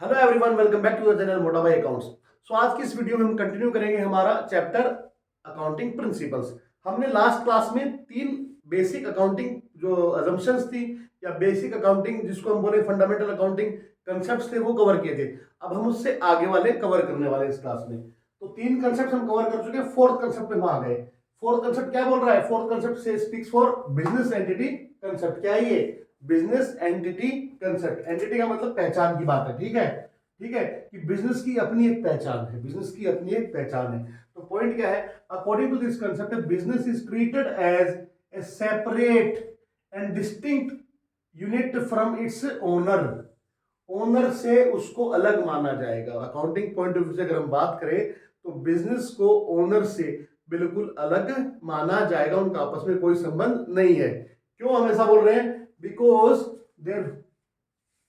Hello everyone, welcome back to the channel Mota Bhai accounts. सो आज की इस वीडियो में हम कंटिन्यू करेंगे हमारा चैप्टर अकाउंटिंग प्रिंसिपल्स। हमने लास्ट क्लास में तीन बेसिक अकाउंटिंग जो अजम्पशंस थी या बेसिक अकाउंटिंग जिसको हम बोले फंडामेंटल अकाउंटिंग कंसेप्ट्स थे वो कवर किए थे। अब हम उससे आगे वाले कवर करने वाले इस क्लास में। तो तीन कंसेप्ट हम कवर कर चुके हैं, फोर्थ कंसेप्ट पे हम आ गए। फोर्थ कंसेप्ट क्या बोल रहा है? फोर्थ कंसेप्ट से speaks for business entity concept. क्या है ये? Business entity concept. एंटिटी का मतलब पहचान की बात है, ठीक है। ठीक है कि बिजनेस की अपनी एक पहचान है, बिजनेस की अपनी एक पहचान है। तो पॉइंट क्या है? According to this concept business is treated as a separate and distinct unit from its owner. Owner से उसको अलग माना जाएगा। अकाउंटिंग पॉइंट ऑफ व्यू से अगर हम बात करें तो बिजनेस को ओनर से बिल्कुल अलग माना जाएगा, उनका आपस में कोई संबंध नहीं है। क्यों हम ऐसा बोल रहे हैं? बिकॉज देयर,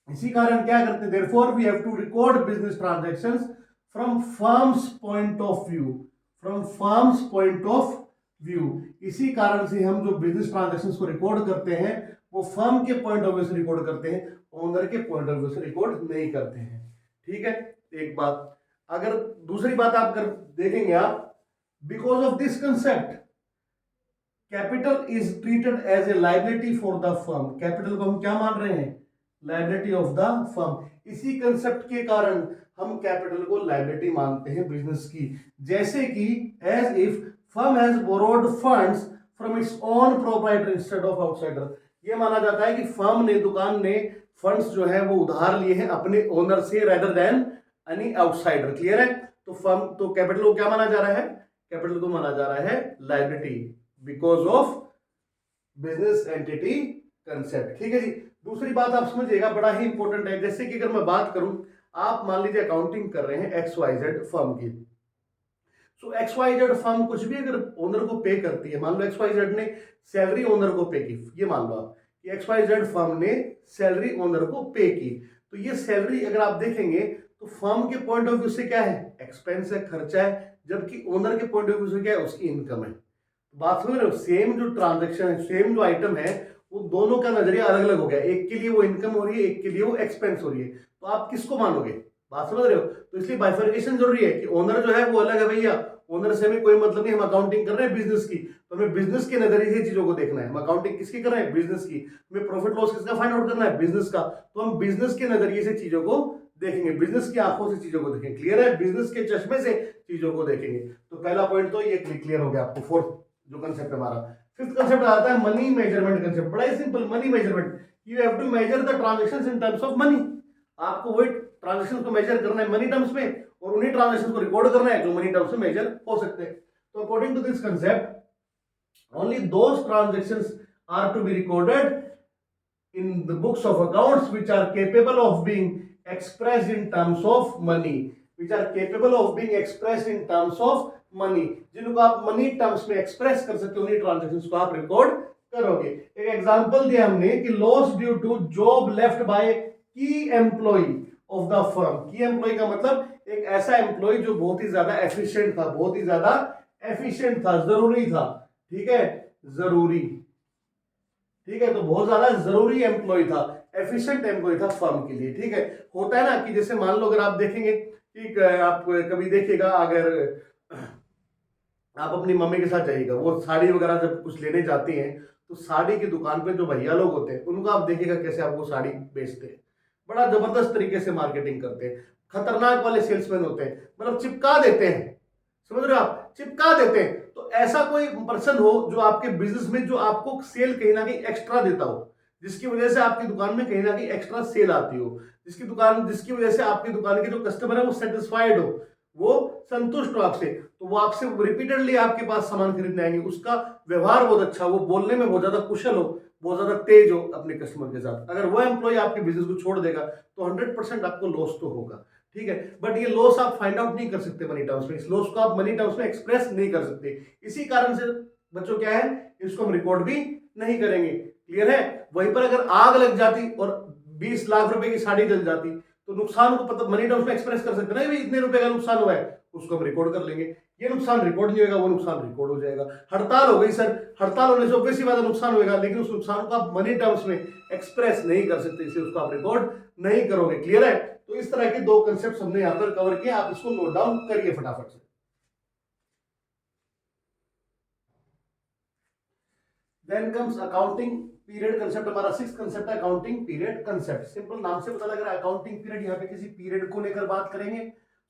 इसी कारण क्या करते हैं, therefore we have to record business transactions from firm's point of view. From firm's point of view, इसी कारण से हम जो बिजनेस ट्रांजैक्शंस को रिकॉर्ड करते हैं वो फर्म के पॉइंट ऑफ व्यू से रिकॉर्ड करते हैं, ओनर के पॉइंट ऑफ व्यू से रिकॉर्ड नहीं करते हैं। ठीक है, एक बात। अगर दूसरी बात आप कर देखेंगे आप, because of this concept capital is treated as a liability for the firm. Capital को हम क्या मान रहे हैं? Liability of the firm. इसी कंसेप्ट के कारण हम कैपिटल को लाइबिलिटी मानते हैं बिजनेस की। जैसे कि as if firm has borrowed funds from its own proprietor instead of outsider. ये माना जाता है कि फर्म ने, दुकान ने फंड्स जो है वो उधार लिए हैं अपने ओनर से rather than any outsider. Clear है? तो फर्म, तो कैपिटल को क्या माना जा रहा है? कैपिटल को माना जा रहा है liability because of business entity concept. ठीक है जी। दूसरी बात आप समझिएगा, बड़ा ही इंपॉर्टेंट है। जैसे कि अगर मैं बात करूं, आप मान लीजिए अकाउंटिंग कर रहे हैं एक्स वाई जेड फर्म की। सो एक्स वाई जेड फर्म कुछ भी अगर ओनर को पे करती है, मान लो एक्स वाई जेड ने सैलरी ओनर को पे की, ये मान लो आप कि एक्स वाई जेड फर्म ने सैलरी ओनर को पे की, तो ये सैलरी अगर आप देखेंगे तो फर्म के पॉइंट ऑफ व्यू से क्या है? एक्सपेंस है, खर्चा है, जबकि ओनर के पॉइंट ऑफ व्यू से क्या है? उसकी इनकम है। बात समझ रहे हो? सेम जो ट्रांजेक्शन है, सेम जो आइटम है, वो दोनों का नजरिया अलग अलग हो गया। एक के लिए वो इनकम हो रही है, एक के लिए वो एक्सपेंस हो रही है। तो आप किसको मानोगे? बात समझ रहे हो? तो इसलिए बाइफर्केशन जरूरी है कि ओनर जो है वो अलग है भैया, ओनर से हमें कोई मतलब नहीं। हम अकाउंटिंग कर रहे हैं बिजनेस की, तो हमें बिजनेस के नजरिए से चीजों को देखना है। हम अकाउंटिंग किसकी कर रहे हैं? बिजनेस की। हमें प्रॉफिट लॉस किसका फाइंड आउट करना है? बिजनेस का। तो हम बिजनेस के नजरिए से चीजों को देखेंगे, बिजनेस की आंखों से चीजों को देखेंगे। क्लियर है? बिजनेस के चश्मे से चीजों को देखेंगे। तो पहला पॉइंट तो ये क्लियर हो गया आपको। फोर्थ जो कंसेप्ट हमारा, फिफ्थ कंसेप्ट आता है मनी मेजरमेंट कंसेप्ट। बड़ा ही simple, money measurement. You have to measure the transactions in terms of money. आपको वही ट्रांजैक्शंस को मेजर करना है मनी टर्म्स में, और उन्हीं ट्रांजैक्शंस को रिकॉर्ड करना है जो मनी टर्म्स में मेजर हो सकते हैं। तो according to this concept only those transactions are to be recorded in the books of accounts which are capable of being expressed in terms of money, which are capable of being expressed in terms of money, जिनको आप money terms में express कर सकते हो, उन्हीं transactions को आप record करोगे। एक एग्जांपल दिया हमने कि loss due to job left by key employee of the firm. Key employee का मतलब एक ऐसा एम्प्लॉय जो बहुत ही ज्यादा एफिशिएंट था, बहुत ही ज्यादा एफिशिएंट था, जरूरी था। ठीक है, जरूरी। ठीक है, तो बहुत ज्यादा जरूरी एम्प्लॉय था, एफिशिएंट एम्प्लॉय था फर्म के लिए। ठीक है, होता है ना कि जैसे मान लो अगर आप देखेंगे कि आप कभी देखिएगा, अगर आप अपनी मम्मी के साथ जाइएगा, वो साड़ी वगैरह जब कुछ लेने जाती हैं तो साड़ी की दुकान पे जो भैया लोग होते हैं उनको आप देखिएगा कैसे आपको साड़ी बेचते हैं। बड़ा जबरदस्त तरीके से मार्केटिंग करते हैं, खतरनाक वाले सेल्समैन होते हैं, मतलब चिपका देते हैं। समझ रहे हो आप? चिपका देते हैं। तो ऐसा कोई पर्सन हो जो आपके बिजनेस में, जो आपको सेल कहीं ना कहीं एक्स्ट्रा देता हो, जिसकी वजह से आपकी दुकान में कहीं ना कहीं एक्स्ट्रा सेल आती हो, जिसकी वजह से आपकी दुकान के जो कस्टमर है वो सेटिस्फाइड हो, वो संतुष्ट हो आपसे, तो वो आपसे रिपीटेडली आपके पास सामान खरीदने आएंगे। उसका व्यवहार बहुत अच्छा, वो बोलने में बहुत ज्यादा कुशल हो, बहुत ज्यादा तेज हो अपने कस्टमर के साथ। अगर वो एम्प्लॉय आपके बिजनेस को छोड़ देगा तो 100% आपको लॉस तो होगा। ठीक है, बट ये लॉस आप फाइंड आउट नहीं कर सकते मनी टर्म्स में, इस लॉस को आप मनी टर्म्स में एक्सप्रेस नहीं कर सकते। इसी कारण से बच्चों क्या है, इसको हम रिकॉर्ड भी नहीं करेंगे। क्लियर है? वहीं पर अगर आग लग जाती और 20 लाख रुपए की साड़ी जल जाती तो नुकसान को पता मनी टर्म्स में एक्सप्रेस कर सकते ना, भाई इतने रुपए का नुकसान हुआ है, उसको हम रिकॉर्ड कर लेंगे। ये नुकसान रिकॉर्ड नहीं होगा, वो नुकसान रिकॉर्ड हो जाएगा। हड़ताल हो गई सर, हड़ताल होने से ऑब्वियस सी बात है नुकसान होगा, लेकिन उस नुकसान को आप मनी टर्म्स में एक्सप्रेस नहीं कर सकते, इसलिए उसको आप रिकॉर्ड नहीं करोगे। क्लियर है? तो इस तरह के दो कंसेप्ट हमने यहाँ पर कवर किए, आप इसको नोट डाउन करिए फटाफट से। Then comes accounting period concept, हमारा 6th कंसेप्ट है अकाउंटिंग पीरियड कंसेप्ट। सिंपल नाम से पता लग रहा है अकाउंटिंग पीरियड, यहाँ पे किसी पीरियड को लेकर बात करेंगे।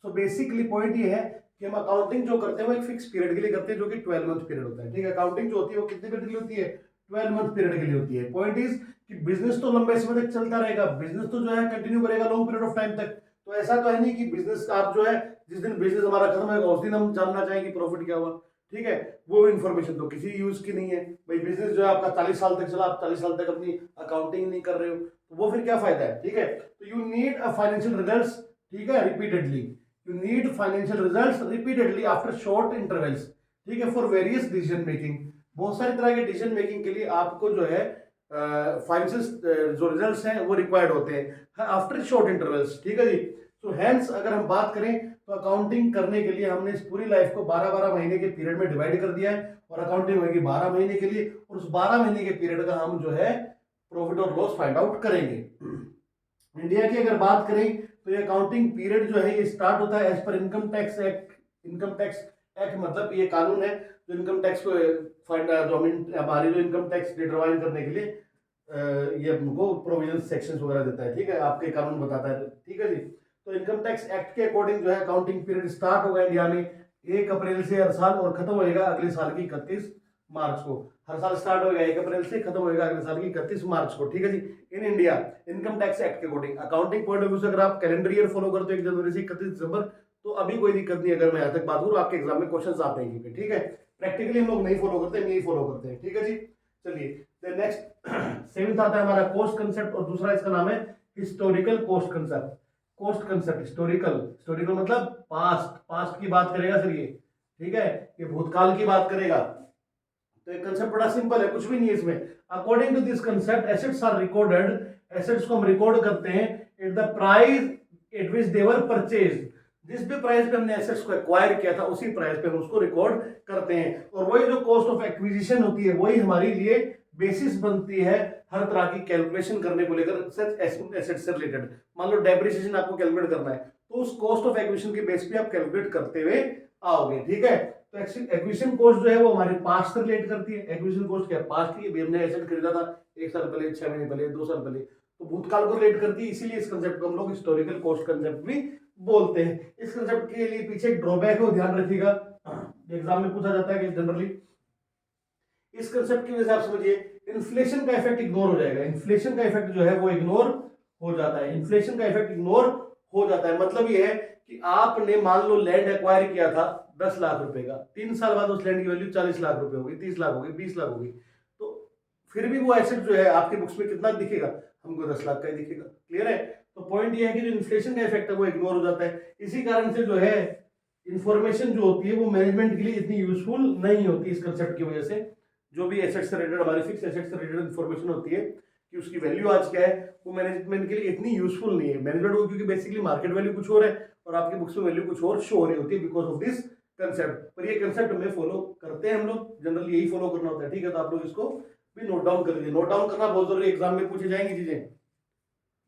सो बेसिकली पॉइंट ये है कि हम अकाउंटिंग जो करते हैं वो एक फिक्स पीरियड के लिए करते हैं, जो कि 12 मंथ पीरियड होता है। ठीक है, अकाउंटिंग जो होती है वो कितने पीरियड के लिए होती है? 12 मंथ पीरियड के लिए होती है। पॉइंट इज कि बिजनेस तो लंबे समय तक चलता रहेगा, बिजनेस तो जो है कंटिन्यू करेगा लॉन्ग पीरियड ऑफ टाइम तक। तो ऐसा तो है नहीं कि बिजनेस आप जो है जिस दिन बिजनेस हमारा खत्म होगा उस दिन हम जानना चाहेंगे प्रॉफिट क्या हुआ। ठीक है, वो इन्फॉर्मेशन तो किसी यूज की नहीं है भाई। बिजनेस जो है आपका 40 साल तक चला, आप 40 साल तक अपनी अकाउंटिंग नहीं कर रहे हो, तो वो फिर क्या फायदा है। ठीक है, तो you need a financial results, ठीक है, repeatedly you need financial results repeatedly after short intervals. ठीक है, फॉर वेरियस डिसीजन मेकिंग, बहुत सारी तरह के डिसीजन मेकिंग के लिए आपको जो है फाइनेंशियल जो रिजल्ट्स हैं वो रिक्वायर्ड होते हैं आफ्टर शॉर्ट इंटरवल्स। ठीक है जी। तो हैंस अगर हम बात करें तो अकाउंटिंग करने के लिए हमने इस पूरी लाइफ को 12-12 महीने के पीरियड में डिवाइड कर दिया है, और अकाउंटिंग होगी 12 महीने के लिए, और उस 12 महीने के पीरियड का हम जो है प्रॉफिट और लॉस फाइंड आउट करेंगे। इंडिया की अगर बात करें तो ये अकाउंटिंग पीरियड जो है ये स्टार्ट होता है as per income tax act. Income tax act मतलब ये कानून है जो इनकम टैक्स को फाइंड, जो हमारी जो इनकम टैक्स डिटरमाइन करने के लिए ये हमको प्रोविजन सेक्शंस वगैरह देता है। ठीक है, आपके कानून बताता है। ठीक है जी। तो इनकम टैक्स एक्ट के अकॉर्डिंग जो है अकाउंटिंग पीरियड स्टार्ट होगा इंडिया में 1 अप्रैल से हर साल, और खत्म होएगा अगले साल की 31 मार्च को। हर साल स्टार्ट होएगा 1 अप्रैल से, खत्म होएगा अगले साल की 31 मार्च को। ठीक है जी। In India income tax act के according accounting point of view से अगर आप कैलेंडर ईयर फॉलो करते हो 1 जनवरी से 31 दिसंबर, तो अभी कोई दिक्कत नहीं। अगर मैं यहाँ तक बात करूँ, आपके एग्जाम में क्वेश्चन आते हैं। ठीक है, प्रैक्टिकली हम लोग नहीं फॉलो करते, हम यही फॉलो करते हैं। ठीक है जी। चलिए नेक्स्ट 7th आता है हमारा कॉस्ट कंसेप्ट, और दूसरा इसका नाम है historical cost concept. Cost concept historical, historical मतलब पास्ट, पास्ट की बात करेगा सर ये। ठीक है, ये भूतकाल की बात करेगा। तो ये कंसेप्ट बड़ा सिंपल है, कुछ भी नहीं है इसमें। According to this concept assets are recorded, assets को हम रिकॉर्ड करते हैं at the price at which they were purchased. जिस भी प्राइस पे हमने एसेट्स को एक्वायर किया था उसी प्राइस पे हम उसको रिकॉर्ड करते हैं, और वही जो कॉस्ट ऑफ एक्विजिशन होती है वही हमारे लिए बेसिस बनती है हर तरह की कैलकुलेशन करने को लेकर सच एसेट से रिलेटेड। मान लो डेप्रिसिएशन आपको कैलकुलेट करना है, तो उस कॉस्ट ऑफ एक्विजिशन के बेस पे आप कैलकुलेट करते हुए आओगे। ठीक है, तो एक्विजिशन कॉस्ट जो है वो हमारे पास्ट से रिलेट करती है। एक्विजिशन कॉस्ट क्या है? पास्ट की, हमने एसेट खरीदा था 1 साल पहले, 6 महीने पहले, 2 साल पहले, तो भूतकाल को रिलेट करती है। इसीलिए इस कंसेप्ट को हम लोग हिस्टोरिकल कॉस्ट कंसेप्ट भी बोलते हैं। इस कंसेप्ट के लिए पीछे एक ड्रॉबैक है, ध्यान रखिएगा, एग्जाम में पूछा जाता है कि जनरली इस कंसेप्ट की वजह से आप समझिए इन्फ्लेशन का इफेक्ट इग्नोर हो जाएगा। इन्फ्लेशन का इफेक्ट जो है वो इग्नोर हो जाता है। इन्फ्लेशन का इफेक्ट इग्नोर हो जाता है, मतलब ये है कि आपने मान लो लैंड एक्वायर किया था 10 लाख रुपए का, 3 साल बाद उस लैंड की वैल्यू 40 लाख रुपए हो गई, 30 लाख हो गई, 20 लाख हो गई, तो फिर भी वो एसेट जो है आपके बुक्स में कितना दिखेगा? हमको 10 लाख का ही दिखेगा। क्लियर है? तो पॉइंट ये है कि जो इन्फ्लेशन का इफेक्ट है वो इग्नोर हो जाता है। इसी कारण से जो है इंफॉर्मेशन जो होती है वो मैनेजमेंट के लिए इतनी यूजफुल नहीं होती इस कंसेप्ट की वजह से। जो भी एसेट से रिलेटेड, हमारी फिक्स एसेट से रिलेटेड इंफॉर्मेशन होती है कि उसकी वैल्यू आज क्या है, वो मैनेजमेंट के लिए इतनी यूजफुल नहीं है। मैनेजमेंट को क्योंकि बेसिकली मार्केट वैल्यू कुछ और है और आपकी बुक्स में वैल्यू कुछ और शो हो रही होती है बिकॉज ऑफ दिस कंसेप्ट। पर ये कंसेप्ट हमें फॉलो करते हैं हम लोग, जनरली यही फॉलो करना होता है। ठीक है, तो आप लोग इसको भी नोट डाउन कर लीजिए। नोट डाउन करना बहुत जरूरी, एग्जाम में पूछी जाएंगी चीजें,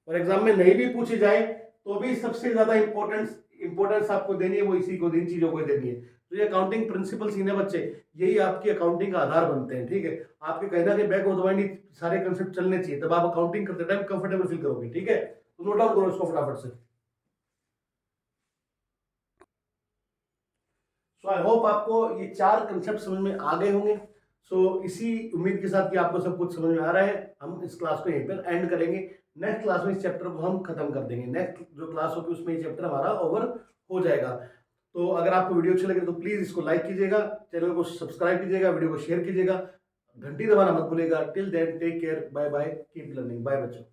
और एग्जाम में नहीं भी पूछी जाए तो भी सबसे ज्यादा इंपॉर्टेंस आपको देनी है वो इसी को, इन चीजों को देनी है। तो ये अकाउंटिंग प्रिंसिपल्स ही ना बच्चे, यही आपकी अकाउंटिंग का आधार बनते हैं। ठीक है, आपके कहीं ना कहीं बैक ऑफ द माइंड सारे कंसेप्ट चलने चाहिए, तब आप अकाउंटिंग करते टाइम कंफर्टेबल फील करोगे। ठीक है, तो नोट डाउन करो इसको फटाफट से। सो आई होप आपको ये 4 कंसेप्ट समझ में आ गए होंगे। सो इसी उम्मीद के साथ कि आपको सब कुछ समझ में आ रहा है, हम इस क्लास को यहीं पर एंड करेंगे। नेक्स्ट क्लास में इस चैप्टर को हम खत्म कर देंगे। नेक्स्ट जो क्लास होगी उसमें ये चैप्टर हमारा ओवर हो जाएगा। तो अगर आपको वीडियो अच्छी लगे तो प्लीज इसको लाइक कीजिएगा, चैनल को सब्सक्राइब कीजिएगा, वीडियो को शेयर कीजिएगा, घंटी दबाना मत भूलिएगा। Till then take care, bye bye, keep learning, bye बच्चों।